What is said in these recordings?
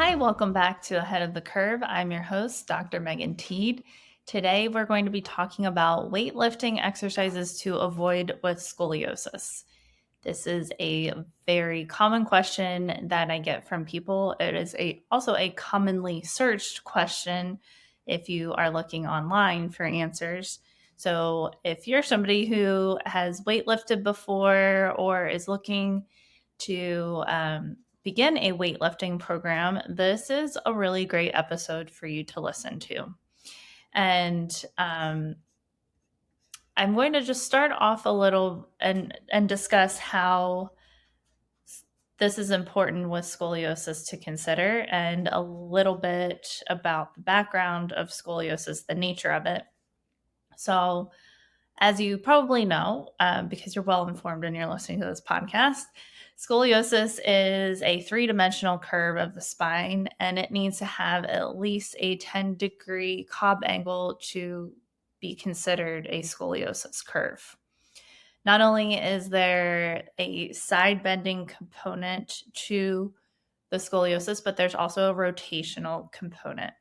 Hi, welcome back to Ahead of the Curve. I'm your host, Dr. Megan Teed. Today, we're going to be talking about weightlifting exercises to avoid with scoliosis. This is a very common question that I get from people. It is also a commonly searched question if you are looking online for answers. So, if you're somebody who has weightlifted before or is looking to begin a weightlifting program, this is a really great episode for you to listen to. And I'm going to just start off a little and discuss how this is important with scoliosis to consider and a little bit about the background of scoliosis, the nature of it. So, as you probably know, because you're well informed and you're listening to this podcast, scoliosis is a three-dimensional curve of the spine, and it needs to have at least a 10-degree Cobb angle to be considered a scoliosis curve. Not only is there a side bending component to the scoliosis, but there's also a rotational component.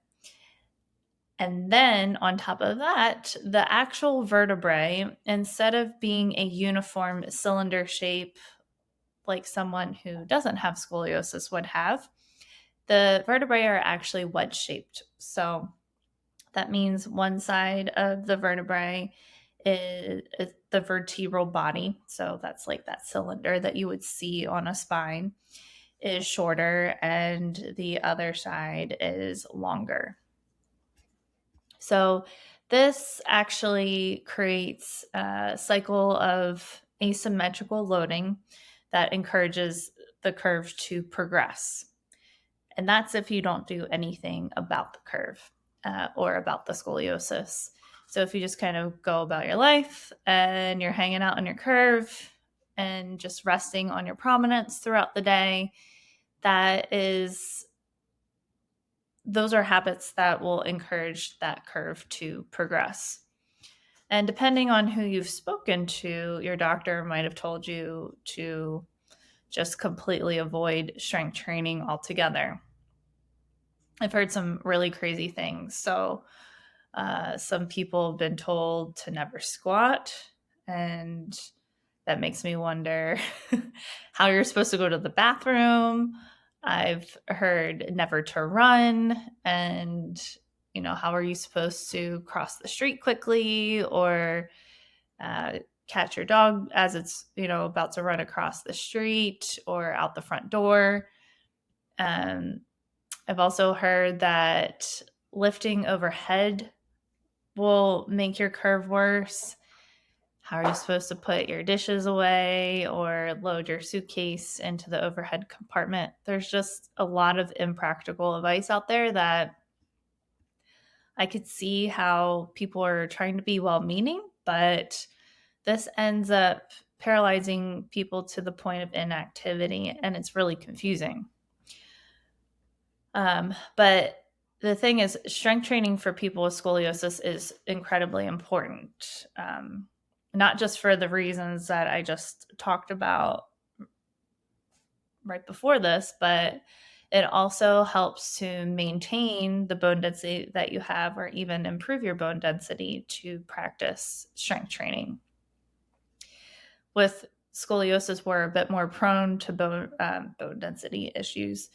And then on top of that, the actual vertebrae, instead of being a uniform cylinder shape like someone who doesn't have scoliosis would have, the vertebrae are actually wedge shaped. So that means one side of the vertebrae is the vertebral body. So that's like that cylinder that you would see on a spine is shorter, and the other side is longer. So this actually creates a cycle of asymmetrical loading that encourages the curve to progress. And that's if you don't do anything about the curve or about the scoliosis. So if you just kind of go about your life and you're hanging out on your curve and just resting on your prominence throughout the day, those are habits that will encourage that curve to progress. And depending on who you've spoken to, your doctor might have told you to just completely avoid strength training altogether. I've heard some really crazy things. So, some people have been told to never squat, and that makes me wonder how you're supposed to go to the bathroom. I've heard never to run, and how are you supposed to cross the street quickly or catch your dog as it's about to run across the street or out the front door. I've also heard that lifting overhead will make your curve worse. How are you supposed to put your dishes away or load your suitcase into the overhead compartment? There's just a lot of impractical advice out there that I could see how people are trying to be well-meaning, but this ends up paralyzing people to the point of inactivity, and it's really confusing. But the thing is, strength training for people with scoliosis is incredibly important, not just for the reasons that I just talked about right before this, but it also helps to maintain the bone density that you have or even improve your bone density to practice strength training. With scoliosis, we're a bit more prone to bone density issues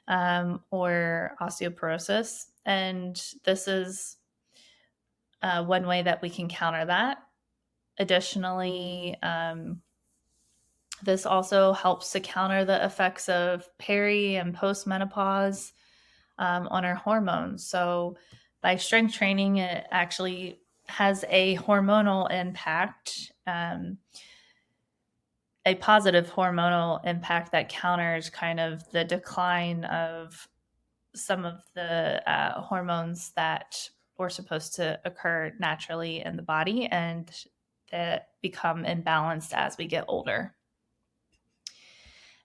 or osteoporosis. And this is one way that we can counter that. Additionally, this also helps to counter the effects of peri and postmenopause on our hormones. So by strength training, it actually has a hormonal impact, a positive hormonal impact that counters kind of the decline of some of the hormones that were supposed to occur naturally in the body and that become imbalanced as we get older.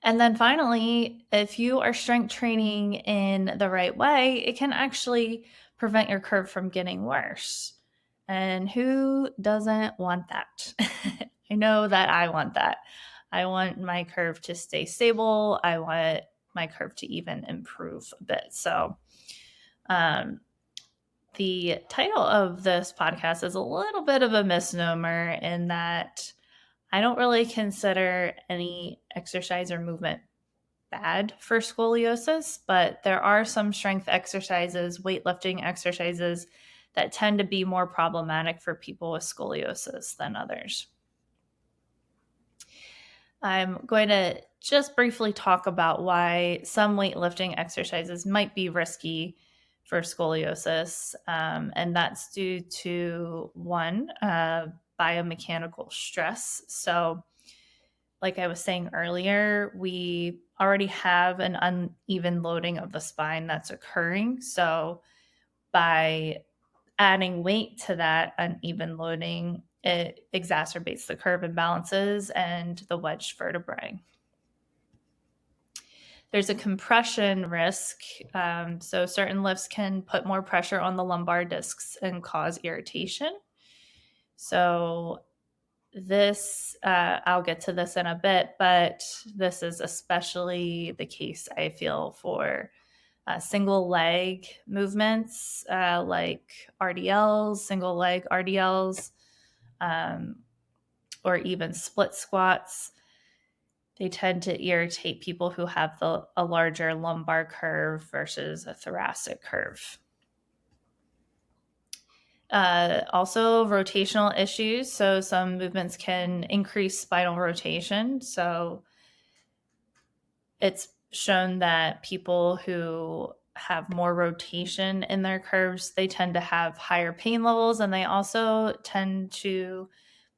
And then finally, if you are strength training in the right way, it can actually prevent your curve from getting worse. And who doesn't want that? I know that I want that. I want my curve to stay stable. I want my curve to even improve a bit. So the title of this podcast is a little bit of a misnomer in that I don't really consider any exercise or movement bad for scoliosis, but there are some strength exercises, weightlifting exercises that tend to be more problematic for people with scoliosis than others. I'm going to just briefly talk about why some weightlifting exercises might be risky for scoliosis, and that's due to one, biomechanical stress. So, like I was saying earlier, we already have an uneven loading of the spine that's occurring. So, by adding weight to that uneven loading, it exacerbates the curve imbalances and the wedged vertebrae. There's a compression risk. So certain lifts can put more pressure on the lumbar discs and cause irritation. So this, I'll get to this in a bit, but this is especially the case, I feel, for single leg movements like RDLs, single leg RDLs, or even split squats. They tend to irritate people who have a larger lumbar curve versus a thoracic curve. Also, rotational issues. So some movements can increase spinal rotation. So it's shown that people who have more rotation in their curves, they tend to have higher pain levels, and they also tend to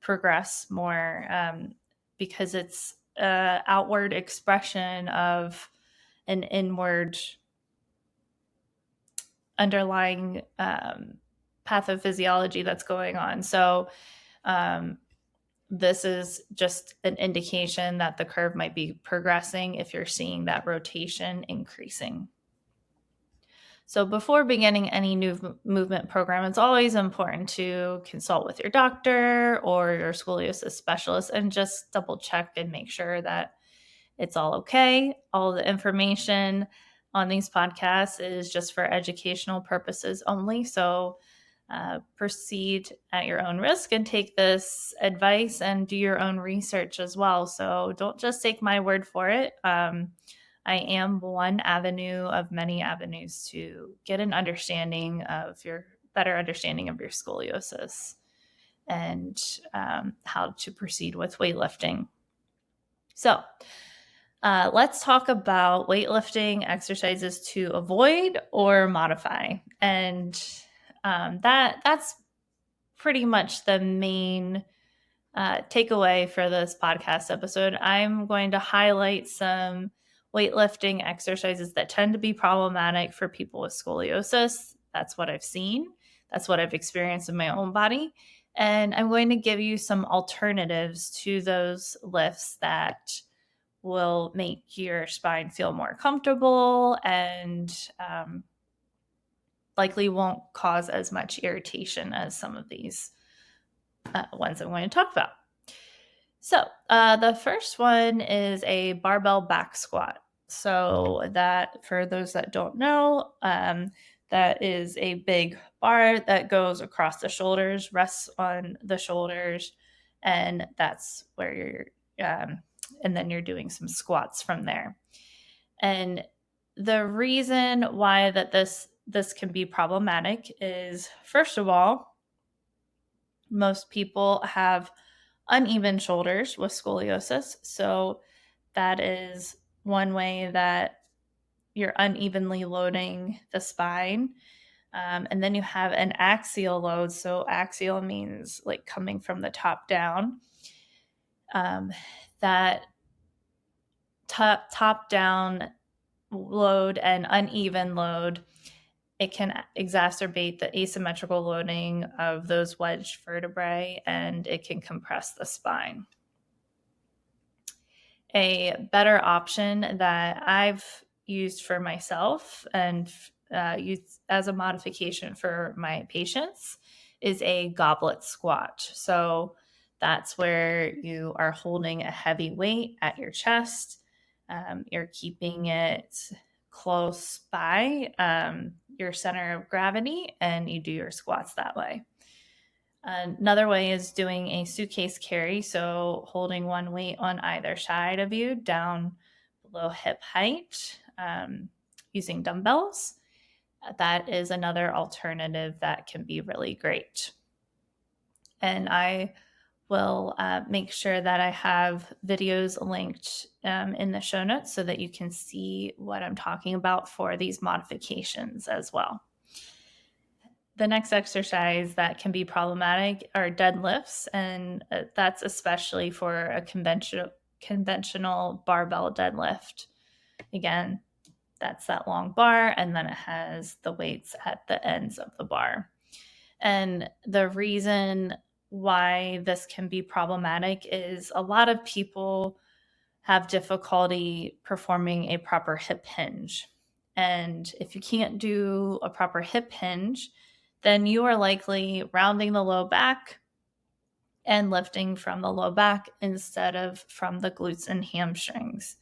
progress more because it's an outward expression of an inward underlying pathophysiology that's going on. So this is just an indication that the curve might be progressing if you're seeing that rotation increasing. So before beginning any new movement program, it's always important to consult with your doctor or your scoliosis specialist and just double check and make sure that it's all okay. All the information on these podcasts is just for educational purposes only. So proceed at your own risk and take this advice and do your own research as well. So don't just take my word for it. I am one avenue of many avenues to get an understanding of your better understanding of your scoliosis and how to proceed with weightlifting. So let's talk about weightlifting exercises to avoid or modify. And that's pretty much the main takeaway for this podcast episode. I'm going to highlight some weightlifting exercises that tend to be problematic for people with scoliosis. That's what I've seen. That's what I've experienced in my own body. And I'm going to give you some alternatives to those lifts that will make your spine feel more comfortable and likely won't cause as much irritation as some of these ones I'm going to talk about. So the first one is a barbell back squat. So that, for those that don't know, that is a big bar that goes across the shoulders, rests on the shoulders, and that's where you're, and then you're doing some squats from there. And the reason why that this can be problematic is, first of all, most people have uneven shoulders with scoliosis. So that is one way that you're unevenly loading the spine. And then you have an axial load. So axial means like coming from the top down. That top down load and uneven load, it can exacerbate the asymmetrical loading of those wedged vertebrae, and it can compress the spine. A better option that I've used for myself and used as a modification for my patients is a goblet squat. So that's where you are holding a heavy weight at your chest. You're keeping it close by your center of gravity, and you do your squats that way. Another way is doing a suitcase carry, so holding one weight on either side of you down below hip height using dumbbells. That is another alternative that can be really great. And I will make sure that I have videos linked in the show notes so that you can see what I'm talking about for these modifications as well. The next exercise that can be problematic are deadlifts, and that's especially for a conventional barbell deadlift. Again, that's that long bar, and then it has the weights at the ends of the bar. And the reason why this can be problematic is a lot of people have difficulty performing a proper hip hinge. And if you can't do a proper hip hinge, then you are likely rounding the low back and lifting from the low back instead of from the glutes and hamstrings.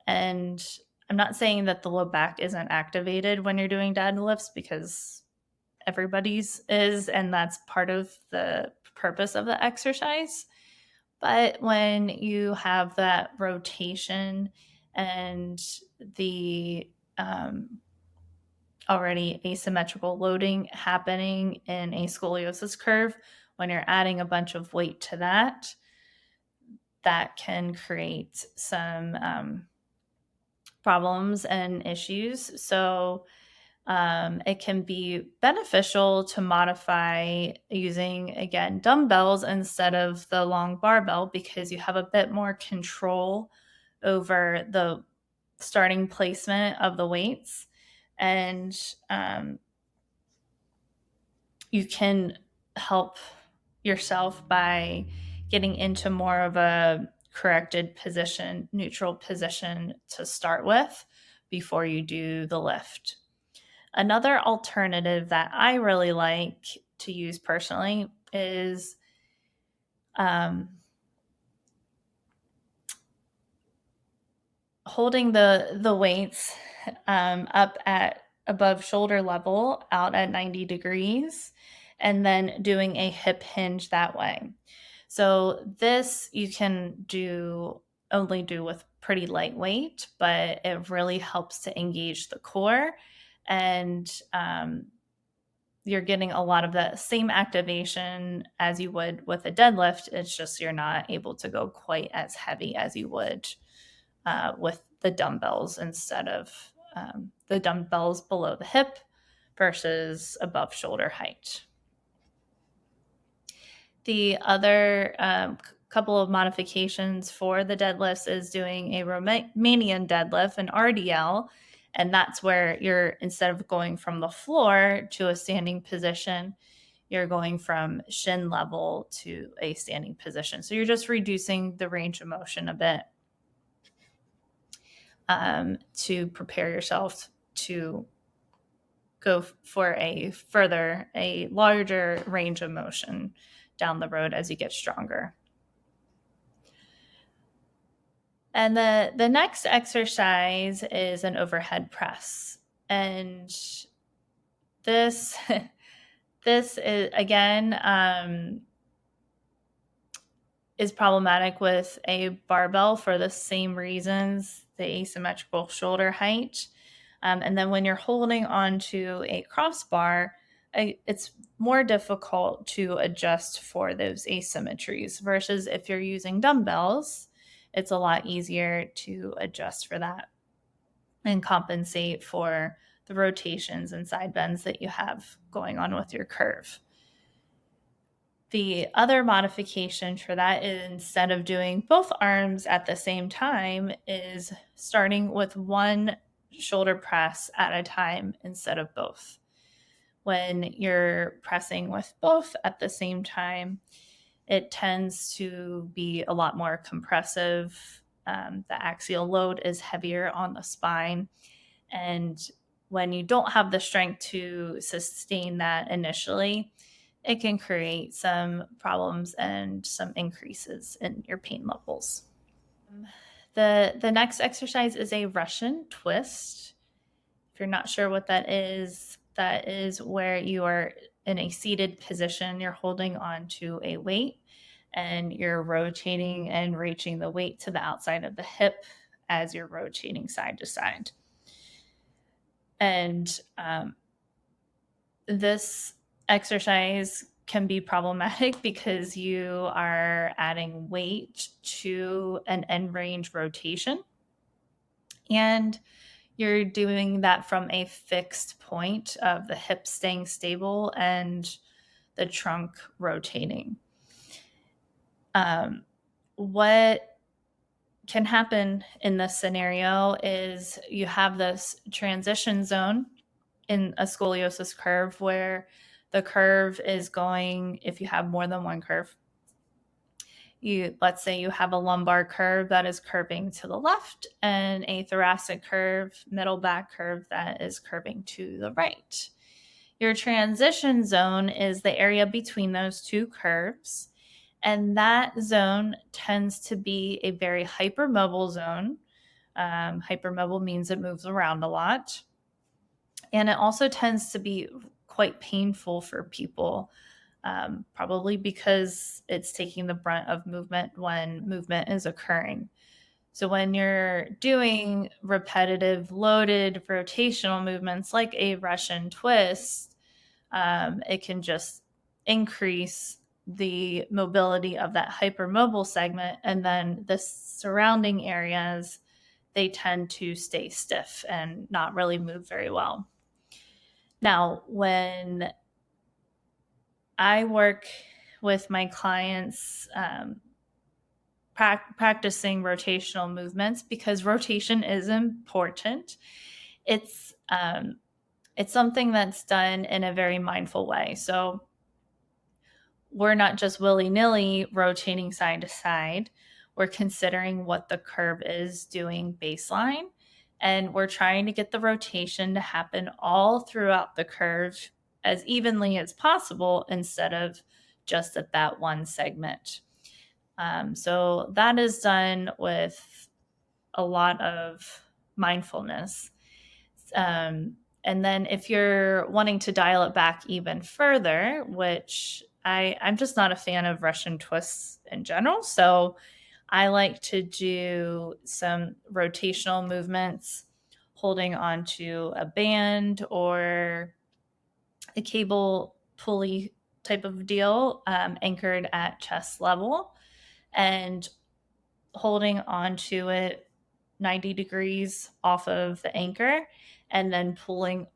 And I'm not saying that the low back isn't activated when you're doing deadlifts, because everybody's is, and that's part of the purpose of the exercise. But when you have that rotation and the already asymmetrical loading happening in a scoliosis curve, when you're adding a bunch of weight to that, that can create some problems and issues. So it can be beneficial to modify using, again, dumbbells instead of the long barbell, because you have a bit more control over the starting placement of the weights. And you can help yourself by getting into more of a corrected position, neutral position to start with before you do the lift. Another alternative that I really like to use personally is holding the weights up at above shoulder level out at 90 degrees, and then doing a hip hinge that way. So this you can only do with pretty lightweight, but it really helps to engage the core, and you're getting a lot of the same activation as you would with a deadlift. It's just you're not able to go quite as heavy as you would with the dumbbells, instead of the dumbbells below the hip versus above shoulder height. The other couple of modifications for the deadlifts is doing a Romanian deadlift, an RDL, and that's where you're, instead of going from the floor to a standing position, you're going from shin level to a standing position. So you're just reducing the range of motion a bit to prepare yourself to go for a larger range of motion down the road as you get stronger. And the next exercise is an overhead press. And this is, again, is problematic with a barbell for the same reasons, the asymmetrical shoulder height. And then when you're holding onto a crossbar, it's more difficult to adjust for those asymmetries, versus if you're using dumbbells, it's a lot easier to adjust for that and compensate for the rotations and side bends that you have going on with your curve. The other modification for that is, instead of doing both arms at the same time, is starting with one shoulder press at a time instead of both. When you're pressing with both at the same time, it tends to be a lot more compressive. The axial load is heavier on the spine. And when you don't have the strength to sustain that initially, it can create some problems and some increases in your pain levels. The next exercise is a Russian twist. If you're not sure what that is where you are in a seated position, you're holding on to a weight and you're rotating and reaching the weight to the outside of the hip as you're rotating side to side. And this exercise can be problematic because you are adding weight to an end range rotation. And you're doing that from a fixed point of the hip staying stable and the trunk rotating. What can happen in this scenario is you have this transition zone in a scoliosis curve where the curve is going, if you have more than one curve, let's say you have a lumbar curve that is curving to the left and a thoracic curve, middle back curve that is curving to the right. Your transition zone is the area between those two curves, and that zone tends to be a very hypermobile zone. Hypermobile means it moves around a lot, and it also tends to be quite painful for people. Probably because it's taking the brunt of movement when movement is occurring. So when you're doing repetitive, loaded rotational movements like a Russian twist, it can just increase the mobility of that hypermobile segment, and then the surrounding areas, they tend to stay stiff and not really move very well. Now, when I work with my clients practicing rotational movements, because rotation is important. It's something that's done in a very mindful way. So we're not just willy-nilly rotating side to side. We're considering what the curve is doing baseline, and we're trying to get the rotation to happen all throughout the curve as evenly as possible instead of just at that one segment. So that is done with a lot of mindfulness. And then if you're wanting to dial it back even further, which I'm just not a fan of Russian twists in general. So I like to do some rotational movements holding onto a band or a cable pulley type of deal, anchored at chest level, and holding onto it 90 degrees off of the anchor, and then pulling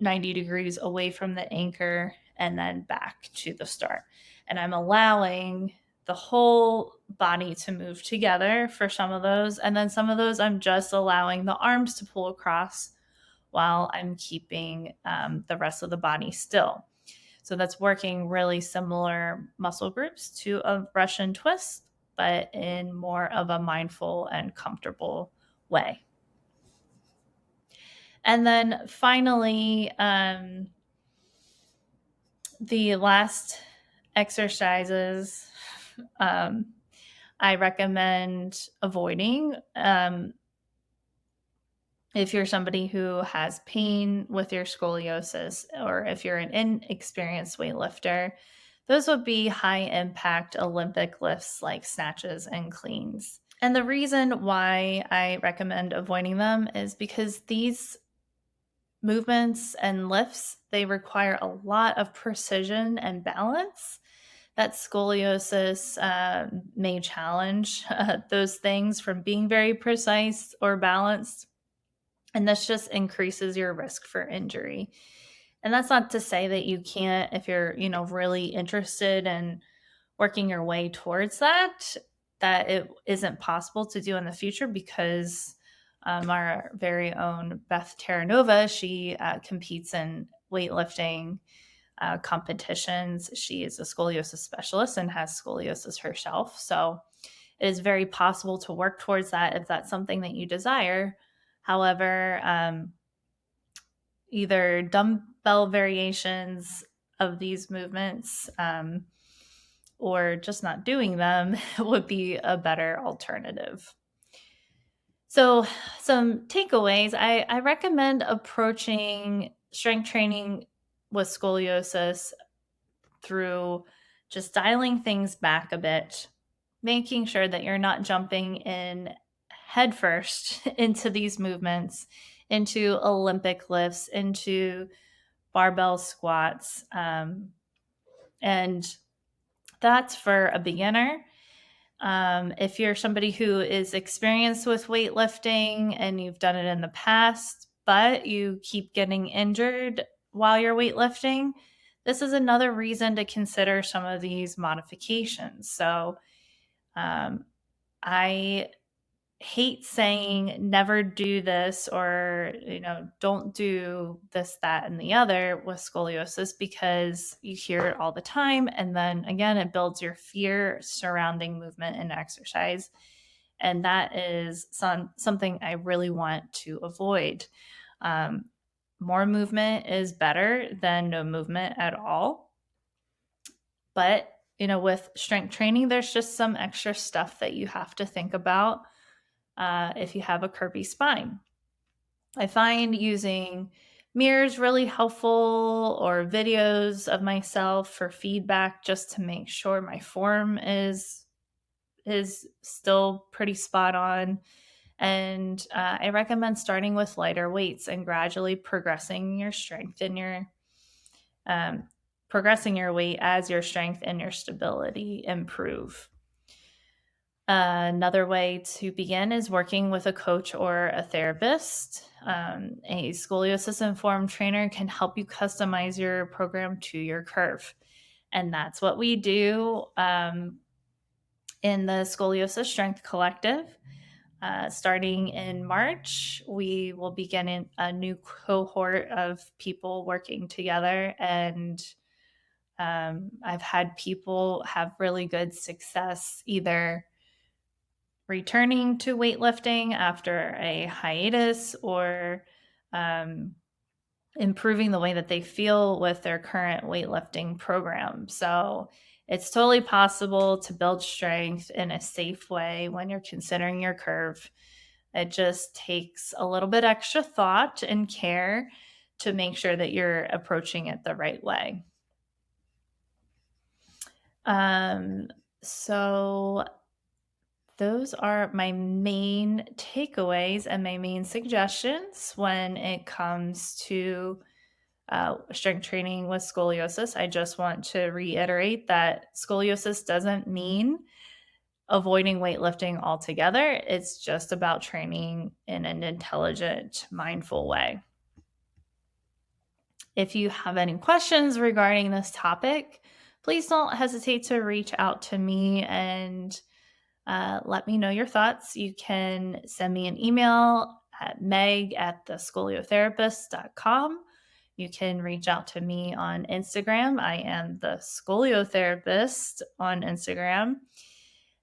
90 degrees away from the anchor and then back to the start. And I'm allowing the whole body to move together for some of those. And then some of those, I'm just allowing the arms to pull across while I'm keeping the rest of the body still. So that's working really similar muscle groups to a Russian twist, but in more of a mindful and comfortable way. And then finally, the last exercises I recommend avoiding. If you're somebody who has pain with your scoliosis, or if you're an inexperienced weightlifter, those would be high impact Olympic lifts like snatches and cleans. And the reason why I recommend avoiding them is because these movements and lifts, they require a lot of precision and balance. That scoliosis may challenge those things from being very precise or balanced. And this just increases your risk for injury. And that's not to say that you can't, if you're, really interested in working your way towards that it isn't possible to do in the future, because our very own Beth Terranova, she competes in weightlifting competitions. She is a scoliosis specialist and has scoliosis herself. So it is very possible to work towards that if that's something that you desire. However, either dumbbell variations of these movements or just not doing them would be a better alternative. So, some takeaways, I recommend approaching strength training with scoliosis through just dialing things back a bit, making sure that you're not jumping in headfirst into these movements, into Olympic lifts, into barbell squats. And that's for a beginner. If you're somebody who is experienced with weightlifting and you've done it in the past, but you keep getting injured while you're weightlifting, this is another reason to consider some of these modifications. So, I hate saying never do this or, don't do this, that, and the other with scoliosis because you hear it all the time. And then again, it builds your fear surrounding movement and exercise. And that is something I really want to avoid. Um, More movement is better than no movement at all. But, with strength training, there's just some extra stuff that you have to think about if you have a curvy spine. I find using mirrors really helpful or videos of myself for feedback just to make sure my form is still pretty spot on. And I recommend starting with lighter weights and gradually progressing your strength and progressing your weight as your strength and your stability improve. Another way to begin is working with a coach or a therapist. A scoliosis informed trainer can help you customize your program to your curve. And that's what we do in the Scoliosis Strength Collective. Starting in March, we will begin a new cohort of people working together. And I've had people have really good success either returning to weightlifting after a hiatus or improving the way that they feel with their current weightlifting program. So it's totally possible to build strength in a safe way when you're considering your curve. It just takes a little bit extra thought and care to make sure that you're approaching it the right way. So those are my main takeaways and my main suggestions when it comes to strength training with scoliosis. I just want to reiterate that scoliosis doesn't mean avoiding weightlifting altogether. It's just about training in an intelligent, mindful way. If you have any questions regarding this topic, please don't hesitate to reach out to me and let me know your thoughts. You can send me an email at meg@thescoliotherapist.com. You can reach out to me on Instagram. I am the Scoliotherapist on Instagram.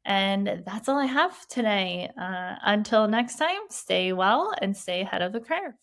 And that's all I have today. Until next time, stay well and stay ahead of the curve.